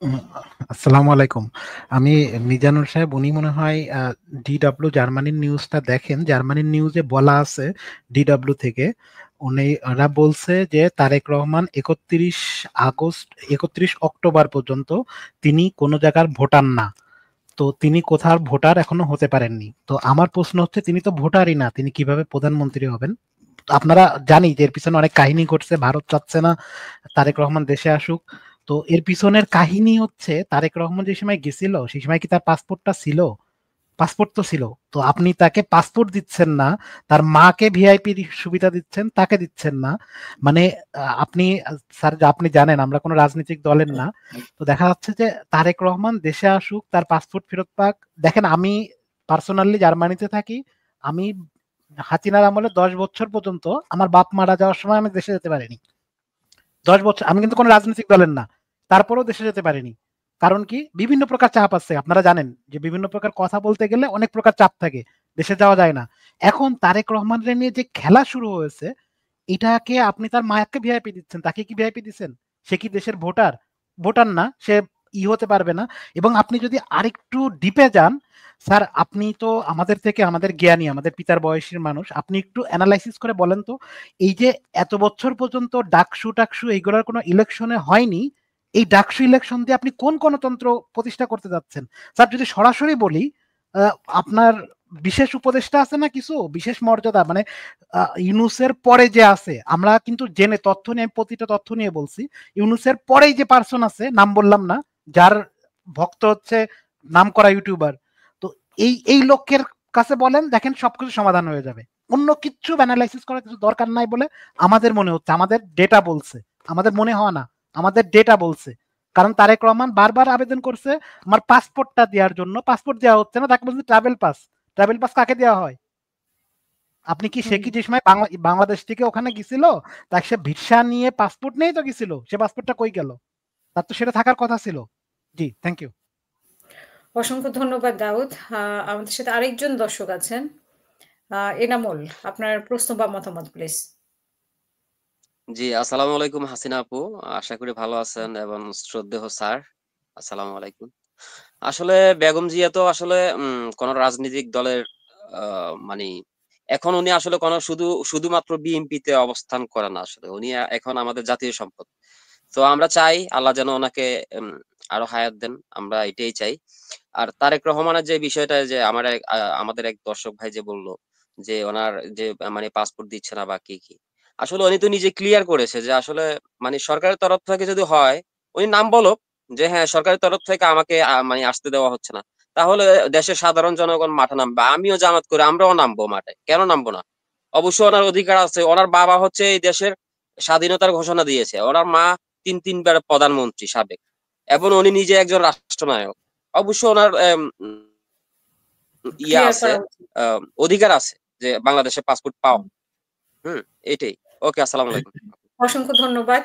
উম, আসসালামু আলাইকুম। আমি মিজানুর সাহেব, উনি মনে হয় ডিডব্লিউ জার্মানির নিউজটা দেখেন। জার্মানির নিউজে বলা আছে ডিডব্লিউ থেকে, ওরা বলছে যে তারেক রহমান 31 অক্টোবর পর্যন্ত তিনি কোনো জায়গার ভোটার না। তো তিনি কোথার ভোটার এখনো হতে পারেননি। তো আমার প্রশ্ন হচ্ছে, তিনি তো ভোটারই না, তিনি কিভাবে প্রধানমন্ত্রী হবেন? তো আপনারা জানি যে এর পিছনে অনেক কাহিনী ঘটছে, ভারত চাচ্ছে না তারেক রহমান দেশে আসুক। তো এর পিছনের কাহিনী হচ্ছে, তারেক রহমান যে সময় গেছিল সেই সময় কি তার পাসপোর্টটা ছিল? পাসপোর্ট তো ছিল। তো আপনি তাকে পাসপোর্ট দিচ্ছেন না, তার মাকে ভিআইপি সুবিধা দিচ্ছেন, তাকে দিচ্ছেন না। মানে আপনি স্যার, আপনি জানেন আমরা কোনো রাজনৈতিক দলের না। তো দেখা যাচ্ছে যে তারেক রহমান দেশে আসুক, তার পাসপোর্ট ফেরত পাক। দেখেন, আমি পার্সোনালি জার্মানিতে থাকি। আমি হাসিনার আমলে 10 বছর পর্যন্ত, আমার বাপ মারা যাওয়ার সময় আমি দেশে যেতে পারিনি। 10 বছর আমি কিন্তু কোনো রাজনৈতিক দলের না, তারপরেও দেশে যেতে পারিনি। কারণ কি? বিভিন্ন প্রকার চাপ আছে, আপনারা জানেন যে বিভিন্ন প্রকার কথা বলতে গেলে অনেক প্রকার চাপ থাকে, দেশে যাওয়া যায় না। এখন তারেক রহমানের নিয়ে যে খেলা শুরু হয়েছে, এটাকে আপনি তার মায়াকে ভিআইপি দিচ্ছেন, তাকে কি ভিআইপি দিচ্ছেন? সে কি দেশের ভোটার? ভোটার না, সে হতে পারবে না। এবং আপনি যদি আরেকটু ডিপে যান, স্যার আপনি তো আমাদের থেকে, আমাদের জ্ঞানী, আমাদের পিতার বয়সীর মানুষ, আপনি একটু অ্যানালাইসিস করে বলেন তো, এই যে এত বছর পর্যন্ত ডাকসু টাকসু এইগুলোর কোনো ইলেকশনে হয়নি, এই ডাকসু ইলেকশন দিয়ে আপনি কোন গণতন্ত্র প্রতিষ্ঠা করতে যাচ্ছেন? স্যার যদি সরাসরি বলি, আপনার বিশেষ উপদেষ্টা আছে না, কিছু বিশেষ মর্যাদা, মানে ইউনুসের পরে যে আছে, আমরা কিন্তু জেনে তথ্য নিয়ে, আমি প্রতিটা তথ্য নিয়ে বলছি, ইউনুসের পরেই যে পার্সন আছে, নাম বললাম না, যার ভক্ত হচ্ছে নাম করা ইউটিউবার। তো এই লোকের কাছে বলেন, দেখেন সবকিছু সমাধান হয়ে যাবে। অন্য কিচ্ছু অ্যানালাইসিস করার কিছু দরকার নাই বলে আমাদের মনে হচ্ছে, আমাদের ডেটা বলছে, আমাদের মনে হয় না, আমাদের ডেটা বলছে। কারণ তারেক রহমান বারবার আবেদন করছে আমার পাসপোর্টটা দেওয়ার জন্য, পাসপোর্ট দেওয়া হচ্ছে না, তাকে বলছে ট্রাভেল পাস। ট্রাভেল পাস কাকে দেওয়া হয়? আপনি কি, সে হুম। কি যে সময় বাংলাদেশ থেকে ওখানে গেছিল, তাকে সে ভিসা নিয়ে পাসপোর্ট নিয়েই তো গেছিল, সে পাসপোর্টটা কই গেল? তার তো সেটা থাকার কথা ছিল। জি, থ্যাংক ইউ। অসংখ্য ধন্যবাদ দাউদ। আমাদের সাথে আরেকজন দর্শক আছেন। এনামুল, আপনার প্রশ্ন বা মতামত প্লিজ। জি, আসসালামু আলাইকুম হাসিনা আপু। আশা করি ভালো আছেন এবং শ্রদ্ধেয় স্যার, আসসালামু আলাইকুম। আসলে বেগম জিয়া তো আসলে কোন রাজনৈতিক দলের মানে এখন উনি আসলে কোন শুধুমাত্র বিএনপি তে অবস্থান করে না, আসলে উনি এখন আমাদের জাতীয় সম্পদ। তো আমরা চাই আল্লাহ যেন ওনাকে উম, আরো হায়াত দেন, আমরা এটাই চাই। আর তারেক রহমানের যে বিষয়টা, যে আমাদের এক দর্শক ভাই যে বলল যে ওনার যে মানে পাসপোর্ট দিচ্ছে না বা কি কি, আসলে উনি তো নিজে ক্লিয়ার করেছে যে আসলে মানে সরকারের তরফ থেকে যদি হয়, উনি নাম বলো যে হ্যাঁ সরকারের তরফ থেকে আমাকে মানে আসতে দেওয়া হচ্ছে না, তাহলে দেশের সাধারণ জনগণ মাঠে নামবে, আমিও জামাত করে আমরাও নামবো মাঠে, কেন নামবো না? অবশ্যই ওনার অধিকার আছে, ওনার বাবা হচ্ছে এই দেশের স্বাধীনতার ঘোষণা দিয়েছে, ওনার মা তিনবার প্রধানমন্ত্রী সাবেক, এবং উনি নিজে একজন রাষ্ট্রনায়ক। অবশ্যই ওনার ইয়া ক্লিয়ার আছে, করা উচিত। অধিকার আছে যে বাংলাদেশে পাসপোর্ট পাওয়া। হুম, এটাই। ওকে, আসসালামু আলাইকুম। অসংখ্য ধন্যবাদ।